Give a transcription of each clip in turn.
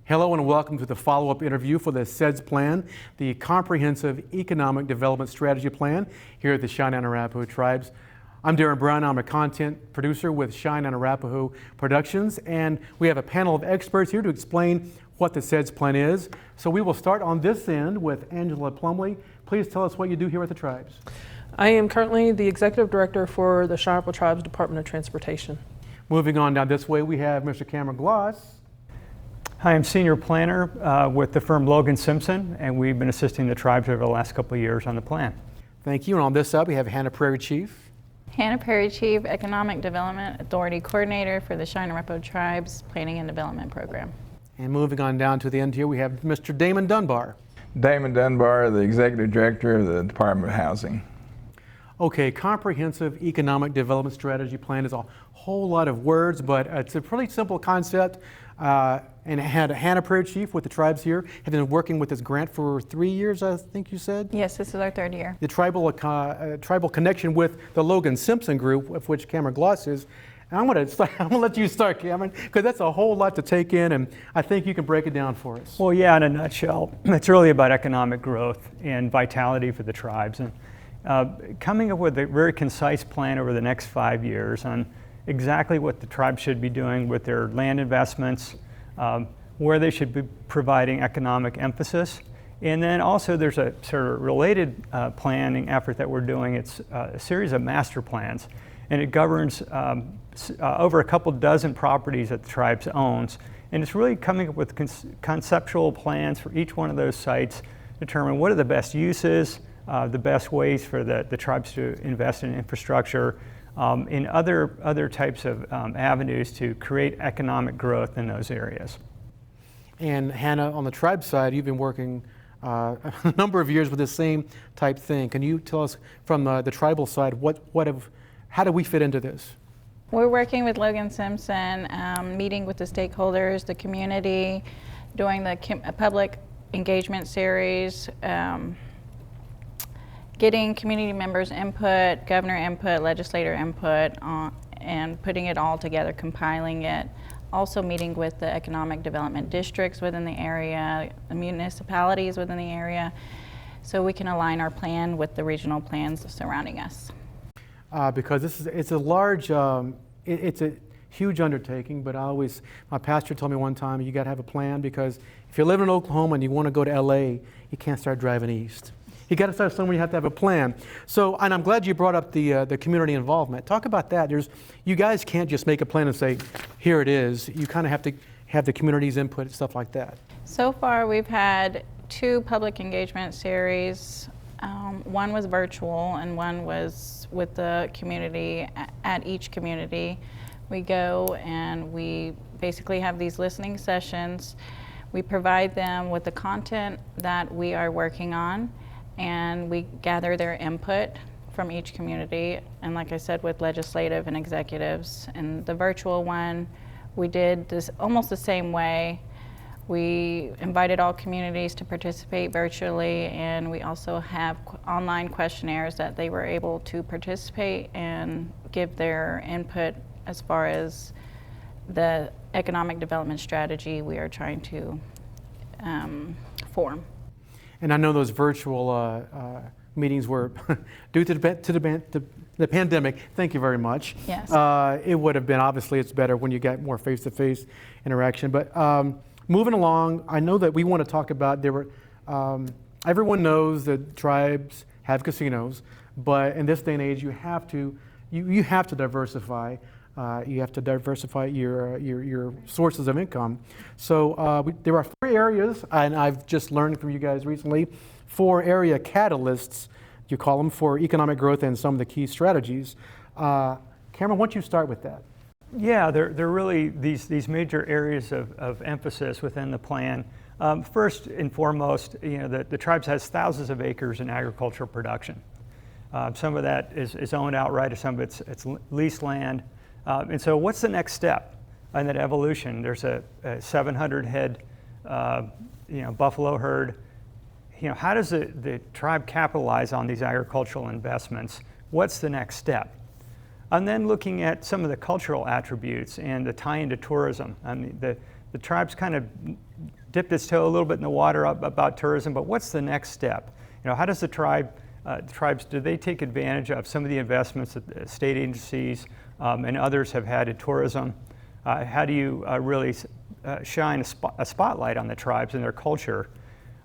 Hello and welcome to the follow-up interview for the CEDS plan, the Comprehensive Economic Development Strategy Plan here at the Cheyenne and Arapaho Tribes. I'm Darren Brown. I'm a content producer with Cheyenne and Arapaho Productions, and we have a panel of experts here to explain what the CEDS plan is. So we will start on this end with Angela Plumley. Please tell us what you do here at the Tribes. I am currently the Executive Director for the Cheyenne Tribes Department of Transportation. Moving on down this way, we have Mr. Cameron Gloss. Hi, I'm Senior Planner with the firm Logan Simpson, and we've been assisting the tribes over the last couple of years on the plan. Thank you. And on this side, we have Hannah Prairie Chief. Hannah Prairie Chief, Economic Development Authority Coordinator for the Cheyenne and Arapaho Tribes Planning and Development Program. And moving on down to the end here, we have Mr. Damon Dunbar. Damon Dunbar, the Executive Director of the Department of Housing. Okay, Comprehensive Economic Development Strategy Plan is a whole lot of words, but it's a pretty simple concept. And had Hannah Prairie Chief with the tribes here, have been working with this grant for 3 years, I think you said? Yes, this is our third year. The tribal connection with the Logan Simpson group, of which Cameron Gloss is. And I'm going to let you start, Cameron, because that's a whole lot to take in, and I think you can break it down for us. Well, yeah, in a nutshell, it's really about economic growth and vitality for the tribes, and coming up with a very concise plan over the next 5 years on exactly what the tribes should be doing with their land investments, where they should be providing economic emphasis. And then also there's a sort of related planning effort that we're doing. It's a series of master plans, and it governs over a couple dozen properties that the tribes owns. And it's really coming up with conceptual plans for each one of those sites, determine what are the best uses, the best ways for the tribes to invest in infrastructure, in other types of avenues to create economic growth in those areas. And Hannah, on the tribe side, you've been working a number of years with the same type thing. Can you tell us from the tribal side, how do we fit into this? We're working with Logan Simpson, meeting with the stakeholders, the community, doing the public engagement series, getting community members' input, governor input, legislator input, and putting it all together, compiling it. Also meeting with the economic development districts within the area, the municipalities within the area, so we can align our plan with the regional plans surrounding us. Because it's a large, it's a huge undertaking, but my pastor told me one time, you got to have a plan, because if you're living in Oklahoma and you want to go to LA, you can't start driving east. You got to start somewhere. You have to have a plan. So, and I'm glad you brought up the community involvement. Talk about that. You guys can't just make a plan and say, here it is. You kind of have to have the community's input and stuff like that. So far, we've had 2 public engagement series. One was virtual, and one was with the community. At each community, we go and we basically have these listening sessions. We provide them with the content that we are working on, and we gather their input from each community, and like I said, with legislative and executives. And the virtual one, we did this almost the same way. We invited all communities to participate virtually, and we also have online questionnaires that they were able to participate and give their input as far as the economic development strategy we are trying to form. And I know those virtual meetings were due to the pandemic. Thank you very much. Yes. It would have been, obviously, it's better when you get more face-to-face interaction. But moving along, I know that we want to talk about everyone knows that tribes have casinos, but in this day and age, you have to diversify. You have to diversify your sources of income. So there are 4 areas, and I've just learned from you guys recently, 4 area catalysts, you call them, for economic growth and some of the key strategies. Cameron, why don't you start with that? Yeah, they're really these major areas of emphasis within the plan. First and foremost, the tribes has thousands of acres in agricultural production. Some of that is owned outright, or some of it's leased land. And so what's the next step in that evolution? There's a 700 head buffalo herd. How does the tribe capitalize on these agricultural investments? What's the next step? And then looking at some of the cultural attributes and the tie into tourism. I mean, the tribes kind of dipped its toe a little bit in the water about tourism, but what's the next step? How does the tribes, do they take advantage of some of the investments that state agencies and others have had in tourism? How do you really shine a spotlight on the tribes and their culture?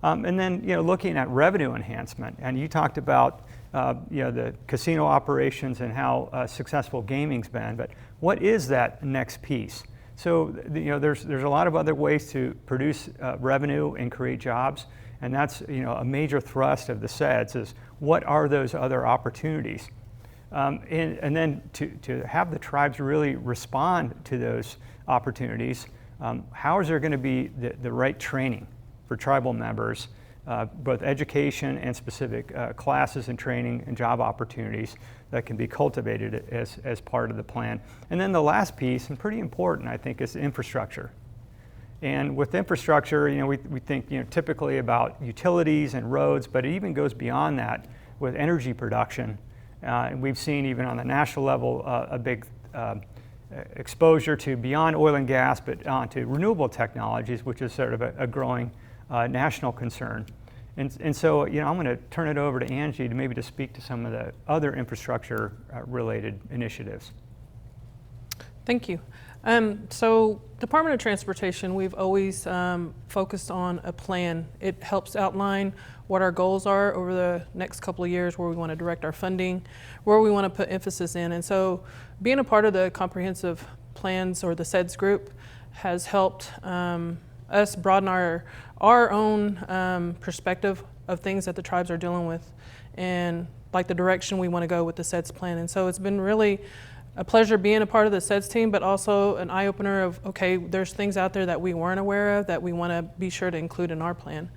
And then, looking at revenue enhancement, and you talked about the casino operations and how successful gaming's been, but what is that next piece? So, there's a lot of other ways to produce revenue and create jobs, and that's, a major thrust of the CEDS is what are those other opportunities? And then to have the tribes really respond to those opportunities, how is there going to be the right training for tribal members, both education and specific classes and training and job opportunities that can be cultivated as part of the plan. And then the last piece, and pretty important, I think, is infrastructure. And with infrastructure, we think typically about utilities and roads, but it even goes beyond that with energy production. And we've seen even on the national level a big exposure to beyond oil and gas, but onto renewable technologies, which is sort of a growing national concern. And so, I'm going to turn it over to Angie to maybe to speak to some of the other infrastructure related initiatives. Thank you. So Department of Transportation, we've always focused on a plan. It helps outline what our goals are over the next couple of years, where we want to direct our funding, where we want to put emphasis in. And so being a part of the comprehensive plans or the CEDS group has helped us broaden our own perspective of things that the tribes are dealing with and like the direction we want to go with the CEDS plan. And so it's been really a pleasure being a part of the CEDS team, but also an eye-opener of, okay, there's things out there that we weren't aware of that we want to be sure to include in our plan.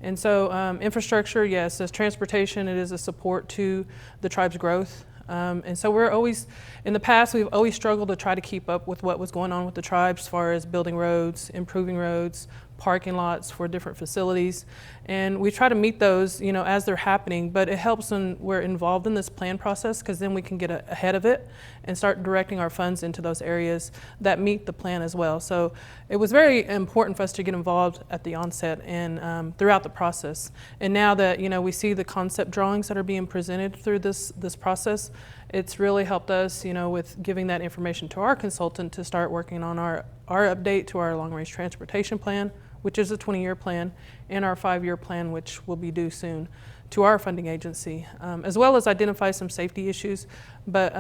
And so infrastructure, yes, as transportation, it is a support to the tribe's growth. And so we're always, in the past, we've always struggled to try to keep up with what was going on with the tribes as far as building roads, improving roads, parking lots for different facilities. And we try to meet those, as they're happening, but it helps when we're involved in this plan process, because then we can get ahead of it and start directing our funds into those areas that meet the plan as well. So it was very important for us to get involved at the onset and throughout the process. And now that, we see the concept drawings that are being presented through this process, it's really helped us, with giving that information to our consultant to start working on our update to our long-range transportation plan, which is a 20-year plan, and our 5-year plan, which will be due soon to our funding agency, as well as identify some safety issues. But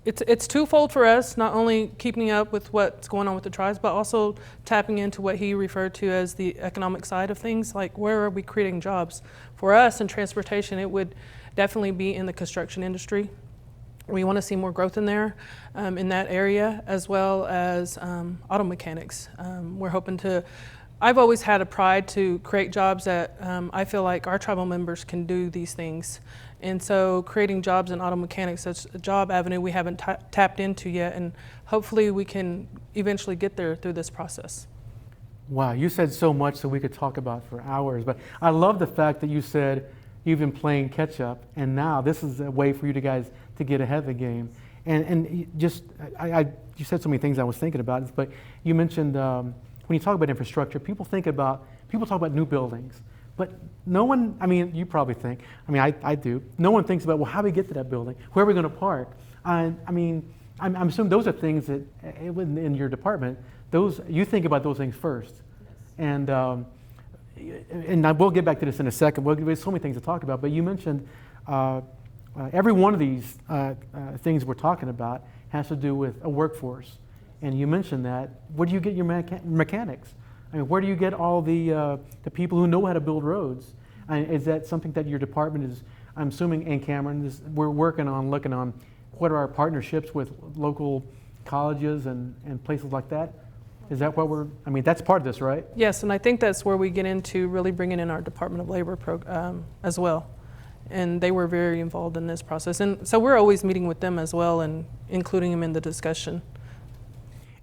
it's twofold for us, not only keeping up with what's going on with the tribes, but also tapping into what he referred to as the economic side of things, like where are we creating jobs? For us in transportation, it would definitely be in the construction industry. We want to see more growth in there, in that area, as well as auto mechanics. We're hoping to, I've always had a pride to create jobs that I feel like our tribal members can do these things. And so creating jobs in auto mechanics, that's a job avenue we haven't tapped into yet, and hopefully we can eventually get there through this process. Wow, you said so much that we could talk about for hours, but I love the fact that you said you've been playing catch up, and now this is a way for you guys to get ahead of the game. And just, you said so many things I was thinking about, but you mentioned when you talk about infrastructure, people talk about new buildings, but no one, you probably think, I do, no one thinks about, well, how do we get to that building? Where are we going to park? I'm assuming those are things that in your department, you think about those things first. Yes. And we'll get back to this in a second. There's so many things to talk about, but you mentioned every one of these things we're talking about has to do with a workforce. And you mentioned that. Where do you get your mechanics? Where do you get all the people who know how to build roads? Is that something that your department is, I'm assuming, and Cameron, we're looking on what are our partnerships with local colleges and places like that? Is that what that's part of this, right? Yes, and I think that's where we get into really bringing in our Department of Labor as well. And they were very involved in this process. And so we're always meeting with them as well and including them in the discussion.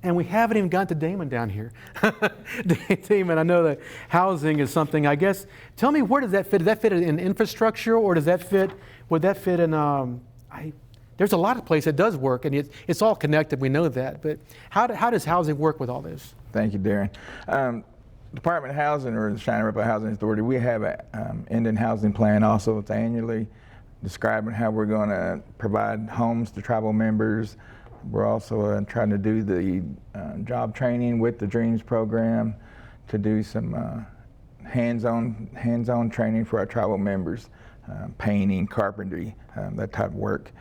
And we haven't even got to Damon down here. Damon, I know that housing is something, I guess, tell me, where does that fit? Does that fit in infrastructure, or would that fit in, there's a lot of places it does work, and it's all connected, we know that, but how does housing work with all this? Thank you, Darren. Department of Housing, or the Cheyenne Arapaho Housing Authority, we have an Indian housing plan also. It's annually describing how we're going to provide homes to tribal members. We're also trying to do the job training with the Dreams program to do some hands-on training for our tribal members, painting, carpentry, that type of work.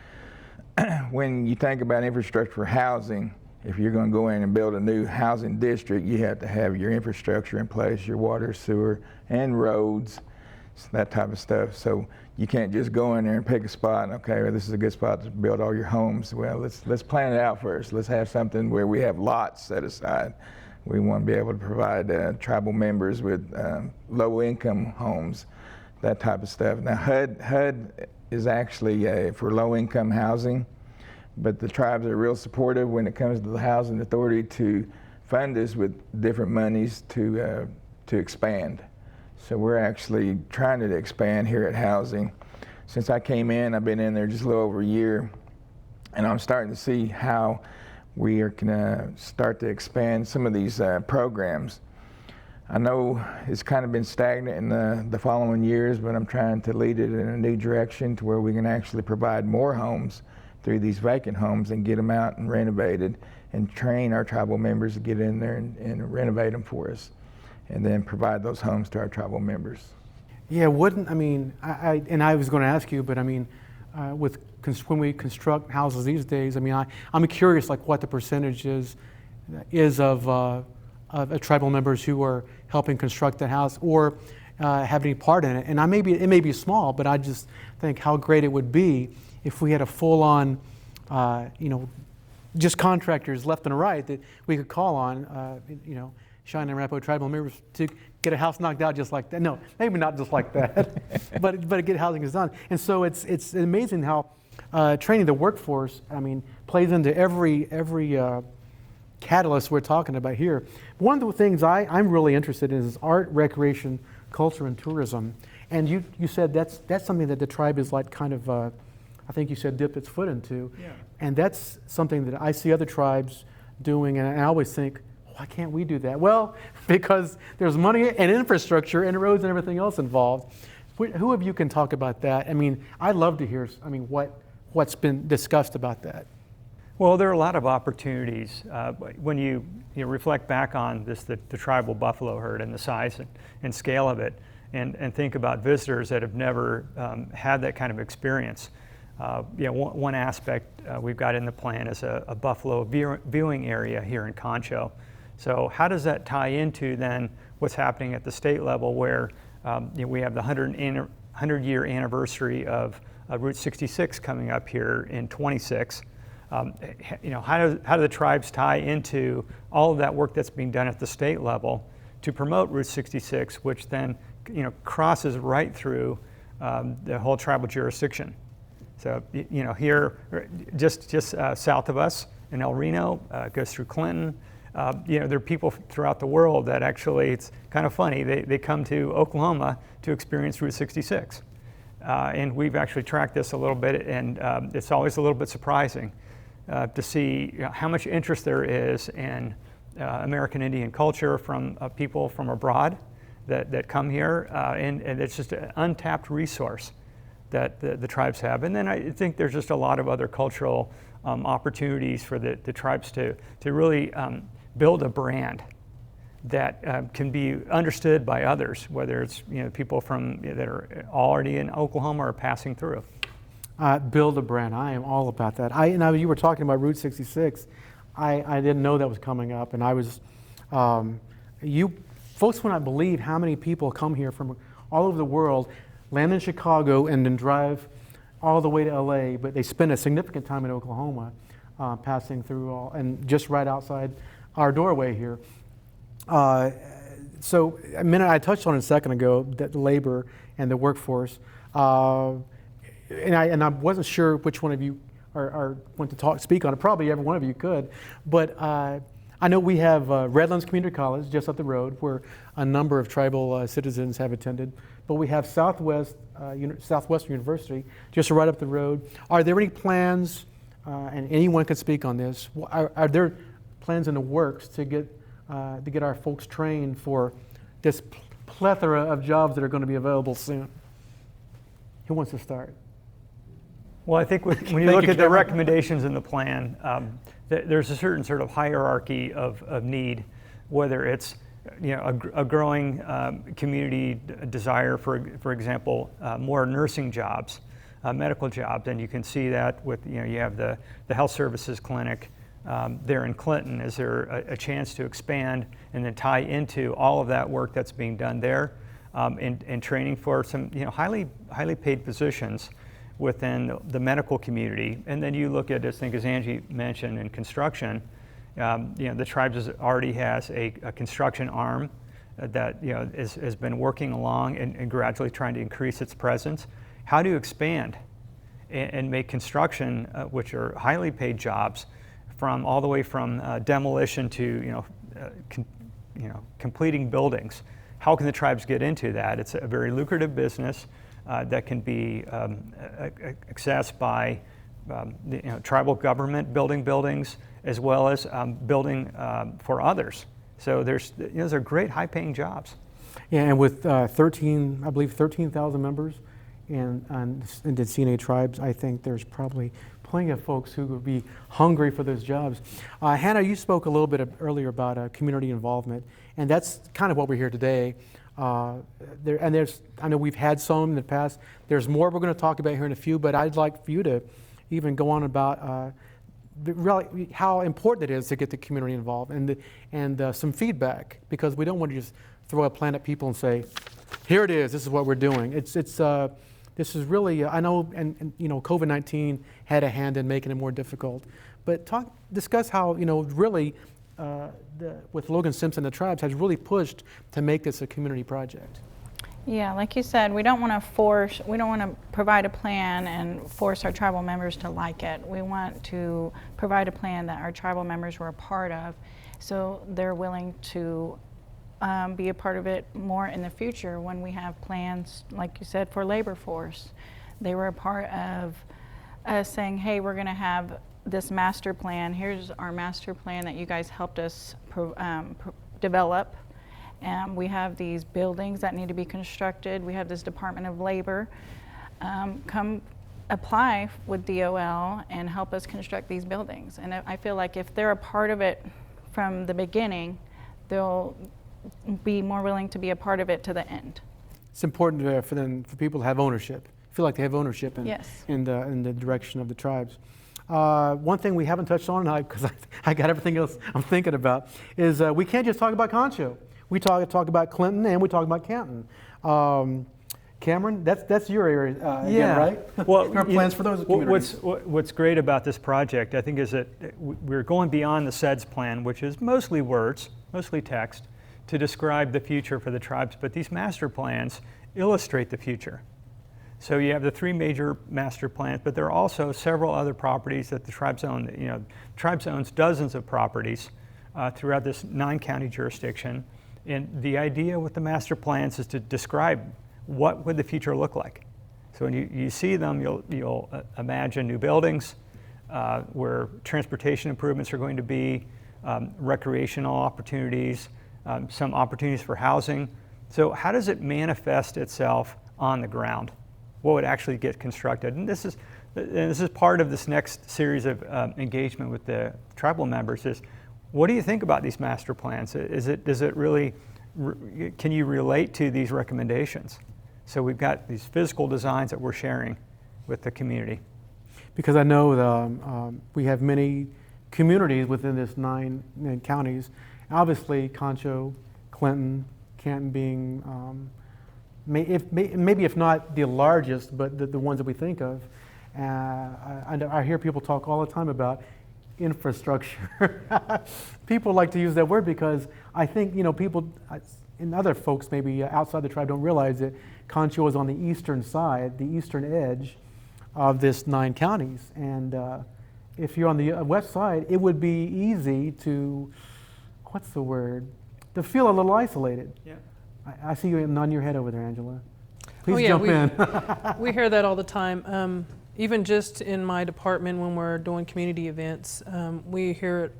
When you think about infrastructure for housing, if you're going to go in and build a new housing district, you have to have your infrastructure in place, your water, sewer, and roads, that type of stuff. So you can't just go in there and pick a spot and, okay, well, this is a good spot to build all your homes. Well, let's plan it out first. Let's have something where we have lots set aside. We want to be able to provide tribal members with low-income homes, that type of stuff. Now, HUD is actually for low-income housing, but the tribes are real supportive when it comes to the housing authority to fund us with different monies to expand. So we're actually trying to expand here at housing. Since I came in, I've been in there just a little over a year, and I'm starting to see how we are going to start to expand some of these programs. I know it's kind of been stagnant in the following years, but I'm trying to lead it in a new direction to where we can actually provide more homes through these vacant homes and get them out and renovated, and train our tribal members to get in there and renovate them for us, and then provide those homes to our tribal members. Yeah, wouldn't, I mean, I was going to ask you, but I mean, when we construct houses these days, I mean, I'm curious, like, what the percentage is of tribal members who are helping construct the house or have any part in it. And it may be small, but I just think how great it would be if we had a full-on, just contractors left and right that we could call on, Cheyenne and Arapaho tribal members to get a house knocked out just like that. No, maybe not just like that, but get housing is done. And so it's amazing how training the workforce, I mean, plays into every catalyst we're talking about here. One of the things I'm really interested in is art, recreation, culture, and tourism. And you said that's something that the tribe is like kind of, I think you said dipped its foot into. Yeah. And that's something that I see other tribes doing, and I always think, why can't we do that? Well, because there's money and infrastructure and roads and everything else involved. Who of you can talk about that? I mean, I'd love to hear, what's been discussed about that. Well, there are a lot of opportunities. When you reflect back on the tribal buffalo herd and the size and scale of it, and think about visitors that have never had that kind of experience. One aspect we've got in the plan is a buffalo viewing area here in Concho. So how does that tie into then what's happening at the state level, where we have the 100-year anniversary of Route 66 coming up here in 26? How do the tribes tie into all of that work that's being done at the state level to promote Route 66, which then crosses right through the whole tribal jurisdiction? So here, just south of us in El Reno, goes through Clinton. There are people throughout the world that actually, it's kind of funny, they come to Oklahoma to experience Route 66. And we've actually tracked this a little bit, and it's always a little bit surprising to see how much interest there is in American Indian culture from people from abroad that come here, and it's just an untapped resource that the tribes have. And then I think there's just a lot of other cultural opportunities for the tribes to really build a brand that can be understood by others, whether it's people that are already in Oklahoma or passing through. Build a brand. I am all about that. You were talking about Route 66. I didn't know that was coming up, and I was. You folks would not believe how many people come here from all over the world, land in Chicago, and then drive all the way to LA. But they spend a significant time in Oklahoma, passing through and just right outside our doorway here. So I touched on it a second ago, that the labor and the workforce. And I wasn't sure which one of you want to speak on it. Probably every one of you could, but I know we have Redlands Community College just up the road, where a number of tribal citizens have attended. But we have Southwestern University just right up the road. Are there any plans, and anyone can speak on this? Are there plans in the works to get our folks trained for this plethora of jobs that are going to be available soon. Who wants to start? Well, I think when you Thank look you, at the Cameron. recommendations in the plan, there's a certain sort of hierarchy of need, whether it's a growing community desire, for example, more nursing jobs, medical jobs, and you can see that with you have the health services clinic there in Clinton. Is there a chance to expand and then tie into all of that work that's being done there, and training for some highly paid positions within the medical community? And then you look at, I think, as Angie mentioned, in construction, the tribes already has a construction arm that has been working along and gradually trying to increase its presence. How do you expand and make construction, which are highly paid jobs, from all the way from demolition to completing buildings? How can the tribes get into that? It's a very lucrative business that can be accessed by tribal government building buildings, as well as building for others. So those are great high-paying jobs. Yeah, and with 13,000 members in the CNA tribes, I think there's probably plenty of folks who would be hungry for those jobs. Hannah, you spoke a little bit earlier about community involvement, and that's kind of what we're here today. I know we've had some in the past. There's more we're going to talk about here in a few, but I'd like for you to even go on about really how important it is to get the community involved and some feedback, because we don't want to just throw a plan at people and say, here it is, this is what we're doing. This is really, I know, and COVID-19 had a hand in making it more difficult, but discuss how, really with Logan Simpson, the tribes has really pushed to make this a community project. Yeah, like you said, we don't want to provide a plan and force our tribal members to like it. We want to provide a plan that our tribal members were a part of, so they're willing to be a part of it more in the future when we have plans, like you said, for labor force. They were a part of us saying, hey, we're going to have this master plan. Here's our master plan that you guys helped us develop. We have these buildings that need to be constructed. We have this Department of Labor. Come apply with DOL and help us construct these buildings. And I feel like if they're a part of it from the beginning, they'll be more willing to be a part of it to the end. It's important for people to have ownership. Feel like they have ownership Yes. in the direction of the tribes. One thing we haven't touched on, because I got everything else I'm thinking about, is we can't just talk about Concho. We talk about Clinton and we talk about Canton. Cameron, that's your area again, right? Well, Our plans for those communities. What's great about this project, I think, is that we're going beyond the CEDS plan, which is mostly words, mostly text, to describe the future for the tribes. But these master plans illustrate the future. So you have the three major master plans, but there are also several other properties that the tribes own. Tribes owns dozens of properties throughout this 9-county jurisdiction. And the idea with the master plans is to describe what would the future look like. So when you see them, you'll imagine new buildings where transportation improvements are going to be, recreational opportunities, some opportunities for housing. So how does it manifest itself on the ground? What would actually get constructed? And this is part of this next series of engagement with the tribal members is, what do you think about these master plans? Does it really, can you relate to these recommendations? So we've got these physical designs that we're sharing with the community. Because I know we have many communities within this 9 counties. Obviously, Concho, Clinton, Canton being maybe if not the largest, but the ones that we think of. I hear people talk all the time about infrastructure. People like to use that word because I think people and other folks maybe outside the tribe don't realize that Concho is on the eastern side, the eastern edge of this 9 counties. And if you're on the west side, it would be easy to, to feel a little isolated. Yeah. I see you nodding your head over there, Angela. Please yeah, jump in. We hear that all the time. Even just in my department when we're doing community events, we hear it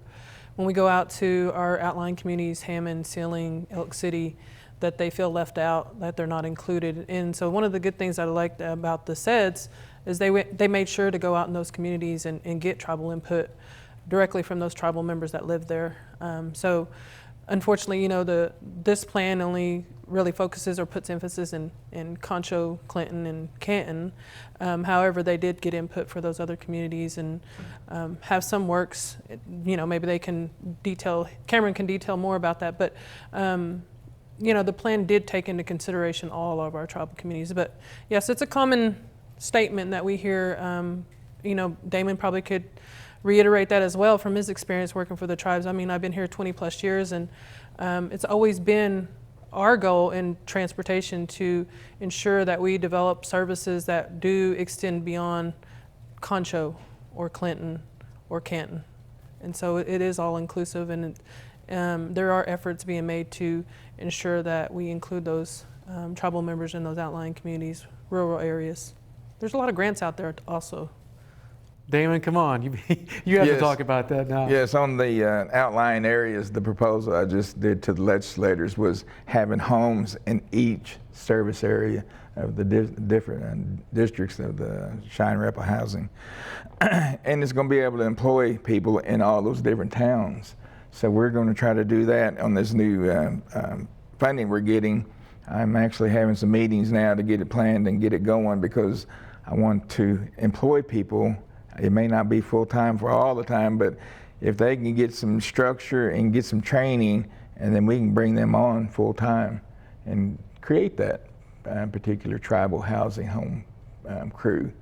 when we go out to our outlying communities, Hammond, Sealing, Elk City, that they feel left out, that they're not included. And so one of the good things I liked about the CEDS is they made sure to go out in those communities and get tribal input directly from those tribal members that live there. So unfortunately, this plan only really focuses or puts emphasis in Concho, Clinton, and Canton. However, they did get input for those other communities and have some works. Maybe they can Cameron can detail more about that, but the plan did take into consideration all of our tribal communities. But yes, it's a common statement that we hear. Damon probably could reiterate that as well from his experience working for the tribes. I mean, I've been here 20 plus years, and it's always been our goal in transportation to ensure that we develop services that do extend beyond Concho or Clinton or Canton. And so it is all inclusive, and there are efforts being made to ensure that we include those tribal members in those outlying communities, rural areas. There's a lot of grants out there also. Damon, come on, you have to talk about that now. Yes, on the outlying areas, the proposal I just did to the legislators was having homes in each service area of the different districts of the Cheyenne Arapaho housing. And it's going to be able to employ people in all those different towns. So we're going to try to do that on this new funding we're getting. I'm actually having some meetings now to get it planned and get it going, because I want to employ people. It may not be full-time for all the time, but if they can get some structure and get some training, and then we can bring them on full-time and create that particular tribal housing home crew.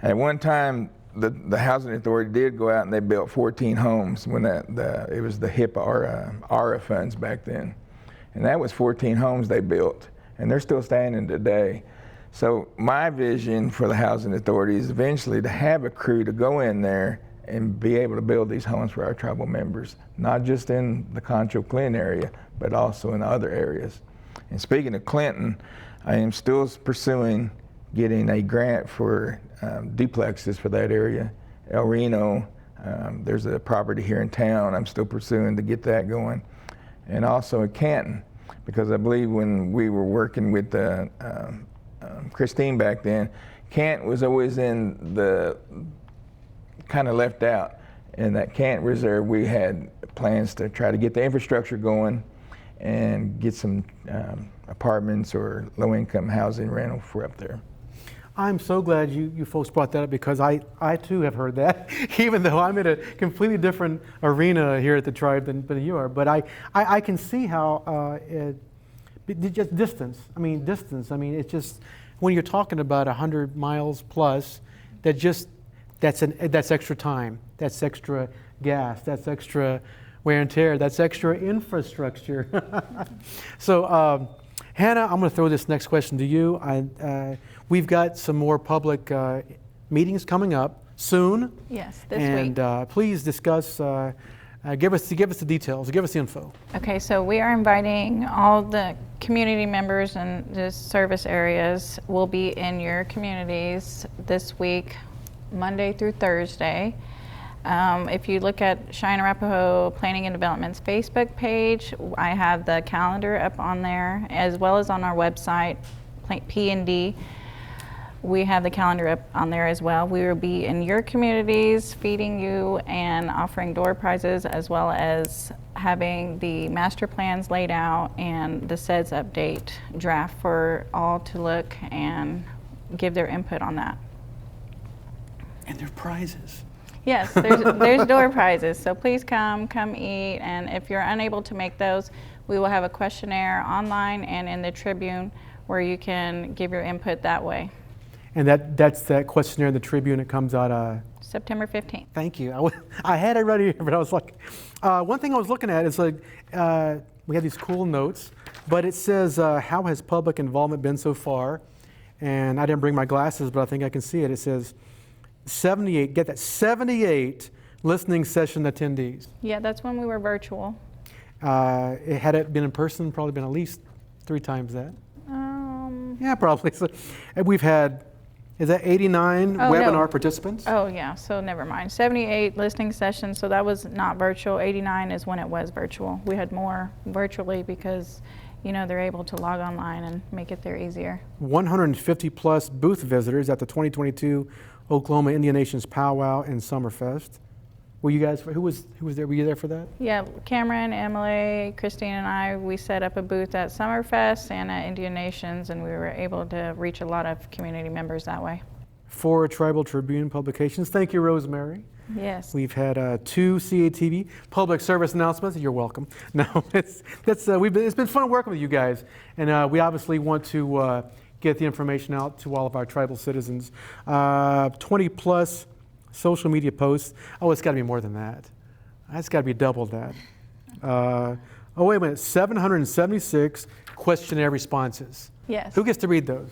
At one time, the housing authority did go out and they built 14 homes when it was the HIP ARA funds back then. And that was 14 homes they built, and they're still standing today. So my vision for the housing authority is eventually to have a crew to go in there and be able to build these homes for our tribal members, not just in the Concho Clinton area, but also in other areas. And speaking of Clinton, I am still pursuing getting a grant for duplexes for that area. El Reno, there's a property here in town. I'm still pursuing to get that going. And also in Canton, because I believe when we were working with Christine back then, Canton was always in the kind of left out. In that Canton Reserve, we had plans to try to get the infrastructure going and get some apartments or low-income housing rental for up there. I'm so glad you folks brought that up, because I too have heard that, even though I'm in a completely different arena here at the tribe than you are. But I can see how just distance. I mean, it's just, when you're talking about 100 miles plus, that's extra time, that's extra gas, that's extra wear and tear, that's extra infrastructure. So, Hannah, I'm going to throw this next question to you. We've got some more public meetings coming up soon. Yes, this week. And please discuss, give us the details, give us the info. Okay, so we are inviting all the community members in the service areas. Will be in your communities this week, Monday through Thursday. If you look at Cheyenne Arapaho Planning and Development's Facebook page, I have the calendar up on there, as well as on our website, P&D. We have the calendar up on there as well. We will be in your communities feeding you and offering door prizes, as well as having the master plans laid out and the CEDS update draft for all to look and give their input on that. And there are prizes. Yes, there's door prizes, so please come eat, and if you're unable to make those, we will have a questionnaire online and in the Tribune where you can give your input that way. And that's that questionnaire in the Tribune. It comes out September 15th. Thank you. I had it ready, but I was like, one thing I was looking at is like, we have these cool notes, but it says, how has public involvement been so far? And I didn't bring my glasses, but I think I can see it. It says 78, get that, 78 listening session attendees. Yeah, that's when we were virtual. Had it been in person, probably been at least 3 times that. Yeah, probably. So, and we've had Is that 89 Oh, no. webinar participants? Oh, yeah, so never mind. 78 listening sessions, so that was not virtual. 89 is when it was virtual. We had more virtually because, you know, they're able to log online and make it there easier. 150 plus booth visitors at the 2022 Oklahoma Indian Nations Powwow and Summerfest. Were you guys, who was there? Were you there for that? Yeah, Cameron, Emily, Christine, and I, we set up a booth at Summerfest and at Indian Nations, and we were able to reach a lot of community members that way. 4 Tribal Tribune publications. Thank you, Rosemary. Yes. We've had 2 CATV public service announcements. You're welcome. No, it's been fun working with you guys, and we obviously want to get the information out to all of our tribal citizens. 20 plus social media posts. Oh, it's got to be more than that. It's got to be double that. Oh, wait a minute. 776 questionnaire responses. Yes. Who gets to read those?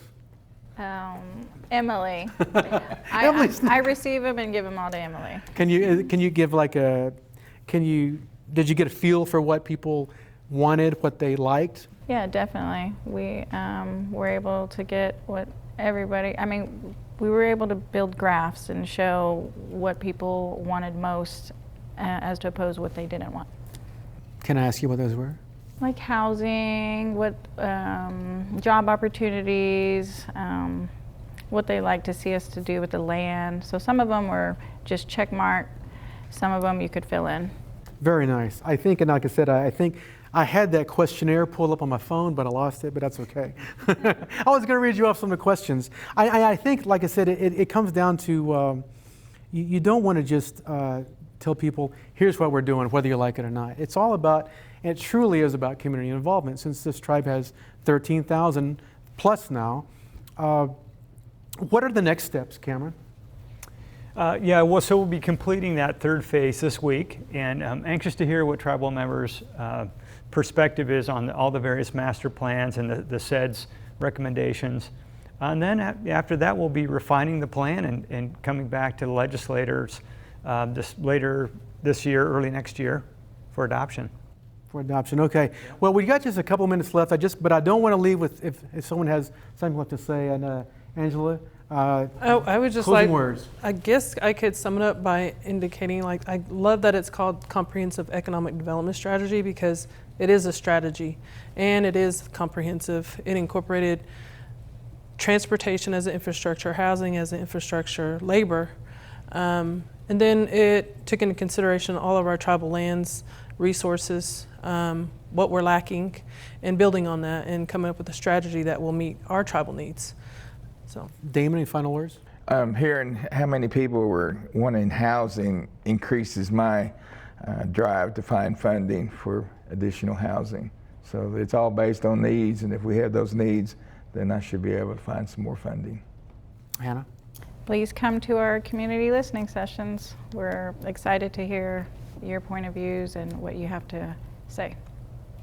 Emily. Emily's- I receive them and give them all to Emily. Can you give like did you get a feel for what people wanted, what they liked? Yeah, definitely. We were able to get what everybody, I mean, we were able to build graphs and show what people wanted most as to oppose what they didn't want. Can I ask you what those were? Like housing, what job opportunities, what they like to see us to do with the land. So some of them were just check mark, some of them you could fill in. Very nice. I think, and like I said, I think I had that questionnaire pulled up on my phone, but I lost it, but that's okay. I was going to read you off some of the questions. I think, like I said, it comes down to you don't want to just tell people, here's what we're doing, whether you like it or not. It's all about, and it truly is about community involvement. Since this tribe has 13,000 plus now, what are the next steps, Cameron? Yeah, well, so we'll be completing that third phase this week, and I'm anxious to hear what tribal members' perspective is on all the various master plans and the CEDS recommendations. And then after that, we'll be refining the plan and coming back to the legislators later this year, early next year, for adoption. For adoption, okay. Well, we got just a couple minutes left. But I don't want to leave with if someone has something left to say. And Angela. I would just closing words. I guess I could sum it up by indicating, like, I love that it's called Comprehensive Economic Development Strategy, because it is a strategy and it is comprehensive. It incorporated transportation as an infrastructure, housing as an infrastructure, labor, and then it took into consideration all of our tribal lands, resources, what we're lacking, and building on that and coming up with a strategy that will meet our tribal needs. So, Damon, any final words? Hearing how many people were wanting housing increases my drive to find funding for additional housing. So it's all based on needs, and if we have those needs, then I should be able to find some more funding. Hannah? Please come to our community listening sessions. We're excited to hear your point of views and what you have to say.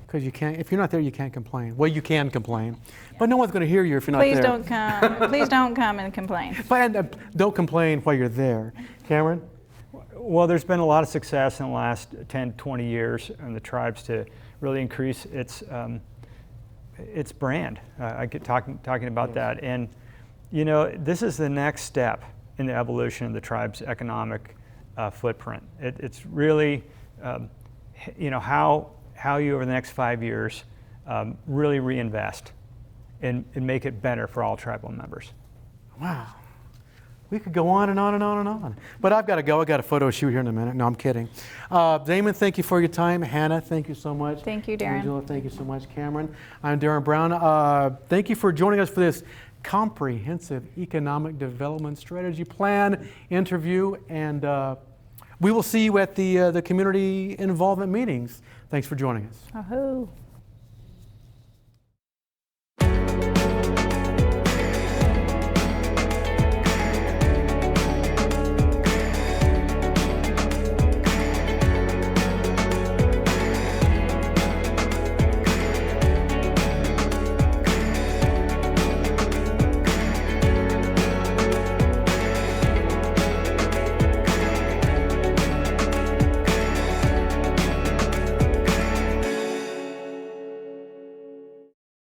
Because you can't, if you're not there, you can't complain. Well, you can complain, but no one's going to hear you if you're not Please there. don't come. Please don't come and complain. But don't complain while you're there. Cameron? Well, there's been a lot of success in the last 10, 20 years in the tribes to really increase its brand. I get talking about that. And, you know, this is the next step in the evolution of the tribe's economic footprint. It's really, you know, how you over the next 5 years really reinvest and make it better for all tribal members. Wow. We could go on and on and on and on. But I've got to go. I've got a photo shoot here in a minute. No, I'm kidding. Damon, thank you for your time. Hannah, thank you so much. Thank you, Darren. Angela, thank you so much. Cameron, I'm Darren Brown. Thank you for joining us for this comprehensive economic development strategy plan interview. And we will see you at the community involvement meetings. Thanks for joining us. Ahoo.